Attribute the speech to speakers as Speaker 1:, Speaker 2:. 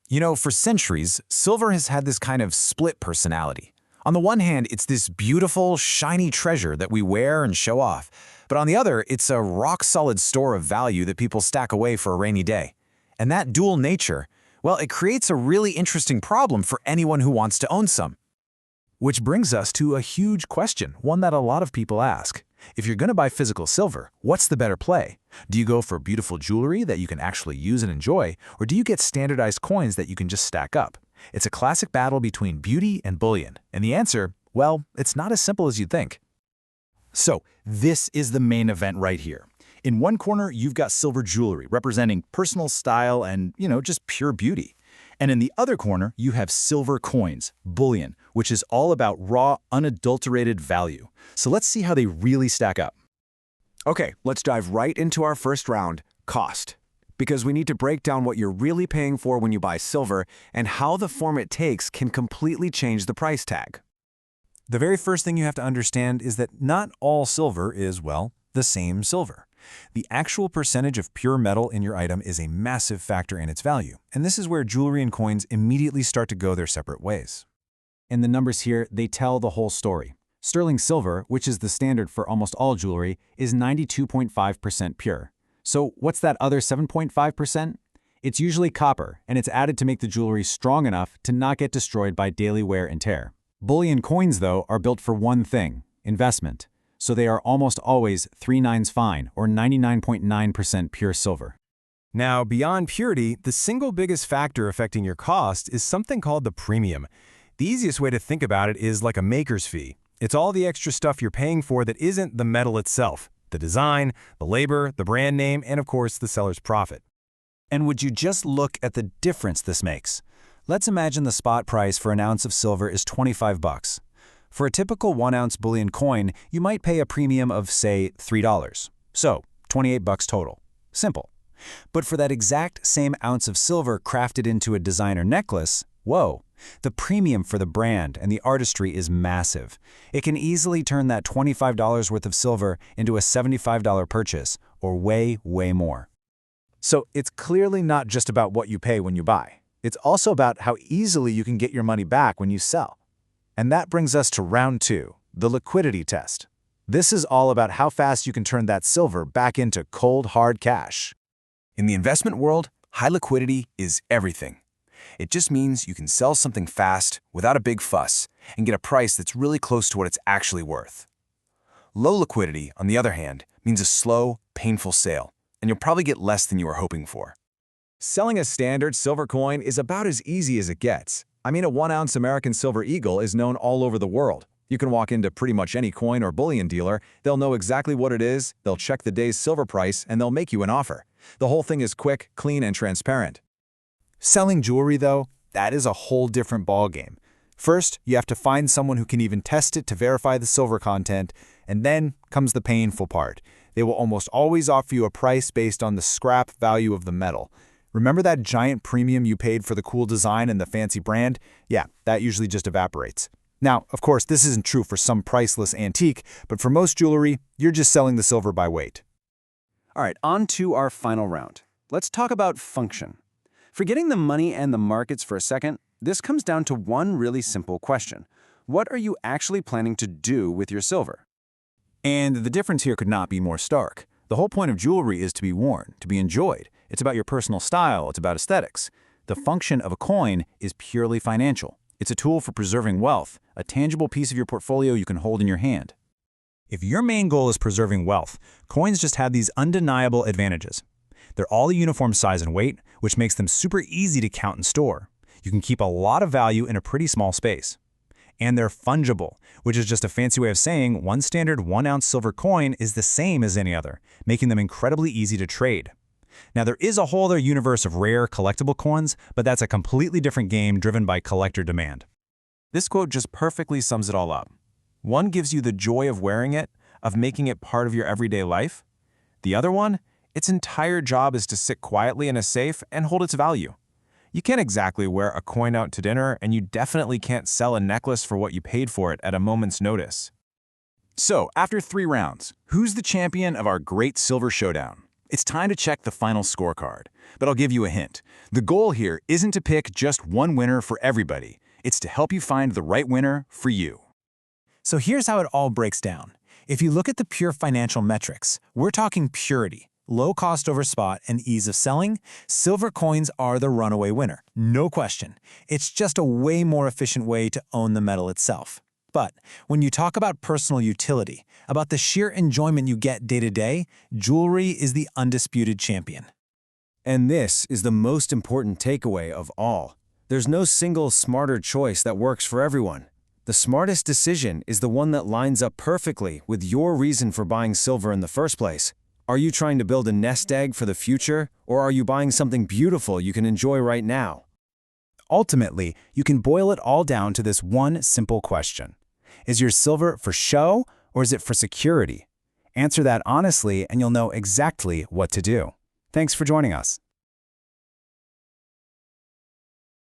Speaker 1: You know, for centuries, silver has had this kind of split personality. On the one hand, it's this beautiful, shiny treasure that we wear and show off. But on the other, it's a rock-solid store of value that people stack away for a rainy day. And that dual nature, well, it creates a really interesting problem for anyone who wants to own some. Which brings us to a huge question, one that a lot of people ask. If you're going to buy physical silver, what's the better play? Do you go for beautiful jewelry that you can actually use and enjoy, or do you get standardized coins that you can just stack up? It's a classic battle between beauty and bullion, and the answer, well, it's not as simple as you'd think.
Speaker 2: So, this is the main event right here. In one corner, you've got silver jewelry representing personal style and, just pure beauty. And in the other corner, you have silver coins, bullion, which is all about raw, unadulterated value. So let's see how they really stack up.
Speaker 3: Okay, let's dive right into our first round, cost. Because we need to break down what you're really paying for when you buy silver and how the form it takes can completely change the price tag.
Speaker 1: The very first thing you have to understand is that not all silver is, well, the same silver. The actual percentage of pure metal in your item is a massive factor in its value, and this is where jewelry and coins immediately start to go their separate ways. And the numbers here, they tell the whole story. Sterling silver, which is the standard for almost all jewelry, is 92.5% pure. So what's that other 7.5%? It's usually copper, and it's added to make the jewelry strong enough to not get destroyed by daily wear and tear. Bullion coins, though, are built for one thing, investment. So they are almost always 3/9 fine, or 99.9% pure silver.
Speaker 4: Now, beyond purity, the single biggest factor affecting your cost is something called the premium. The easiest way to think about it is like a maker's fee. It's all the extra stuff you're paying for that isn't the metal itself, the design, the labor, the brand name, and of course, the seller's profit.
Speaker 1: And would you just look at the difference this makes? Let's imagine the spot price for an ounce of silver is 25 bucks. For a typical 1-ounce bullion coin, you might pay a premium of, say, $3. So, 28 bucks total. Simple. But for that exact same ounce of silver crafted into a designer necklace, whoa, the premium for the brand and the artistry is massive. It can easily turn that $25 worth of silver into a $75 purchase, or way, way more.
Speaker 2: So it's clearly not just about what you pay when you buy. It's also about how easily you can get your money back when you sell. And that brings us to round 2, the liquidity test. This is all about how fast you can turn that silver back into cold, hard cash.
Speaker 5: In the investment world, high liquidity is everything. It just means you can sell something fast without a big fuss and get a price that's really close to what it's actually worth. Low liquidity, on the other hand, means a slow, painful sale, and you'll probably get less than you were hoping for.
Speaker 3: Selling a standard silver coin is about as easy as it gets. I mean, a 1-ounce American silver eagle is known all over the world. You can walk into pretty much any coin or bullion dealer, they'll know exactly what it is, they'll check the day's silver price, and they'll make you an offer. The whole thing is quick, clean, and transparent.
Speaker 2: Selling jewelry, though, that is a whole different ballgame. First, you have to find someone who can even test it to verify the silver content, and then comes the painful part. They will almost always offer you a price based on the scrap value of the metal. Remember that giant premium you paid for the cool design and the fancy brand? Yeah, that usually just evaporates. Now, of course, this isn't true for some priceless antique, but for most jewelry, you're just selling the silver by weight.
Speaker 6: All right, on to our final round. Let's talk about function. Forgetting the money and the markets for a second, this comes down to one really simple question. What are you actually planning to do with your silver?
Speaker 1: And the difference here could not be more stark. The whole point of jewelry is to be worn, to be enjoyed. It's about your personal style, it's about aesthetics. The function of a coin is purely financial. It's a tool for preserving wealth, a tangible piece of your portfolio you can hold in your hand. If your main goal is preserving wealth, coins just have these undeniable advantages. They're all a uniform size and weight, which makes them super easy to count and store. You can keep a lot of value in a pretty small space. And they're fungible, which is just a fancy way of saying one standard 1-ounce silver coin is the same as any other, making them incredibly easy to trade. Now, there is a whole other universe of rare, collectible coins, but that's a completely different game driven by collector demand.
Speaker 4: This quote just perfectly sums it all up. One gives you the joy of wearing it, of making it part of your everyday life. The other one, its entire job is to sit quietly in a safe and hold its value. You can't exactly wear a coin out to dinner, and you definitely can't sell a necklace for what you paid for it at a moment's notice.
Speaker 1: So, after 3 rounds, who's the champion of our great silver showdown? It's time to check the final scorecard. But I'll give you a hint. The goal here isn't to pick just one winner for everybody. It's to help you find the right winner for you.
Speaker 2: So here's how it all breaks down. If you look at the pure financial metrics, we're talking purity, low cost over spot, and ease of selling. Silver coins are the runaway winner, no question. It's just a way more efficient way to own the metal itself. But when you talk about personal utility, about the sheer enjoyment you get day to day, jewelry is the undisputed champion.
Speaker 6: And this is the most important takeaway of all. There's no single smarter choice that works for everyone. The smartest decision is the one that lines up perfectly with your reason for buying silver in the first place. Are you trying to build a nest egg for the future, or are you buying something beautiful you can enjoy right now?
Speaker 2: Ultimately, you can boil it all down to this one simple question. Is your silver for show, or is it for security? Answer that honestly, and you'll know exactly what to do. Thanks for joining us.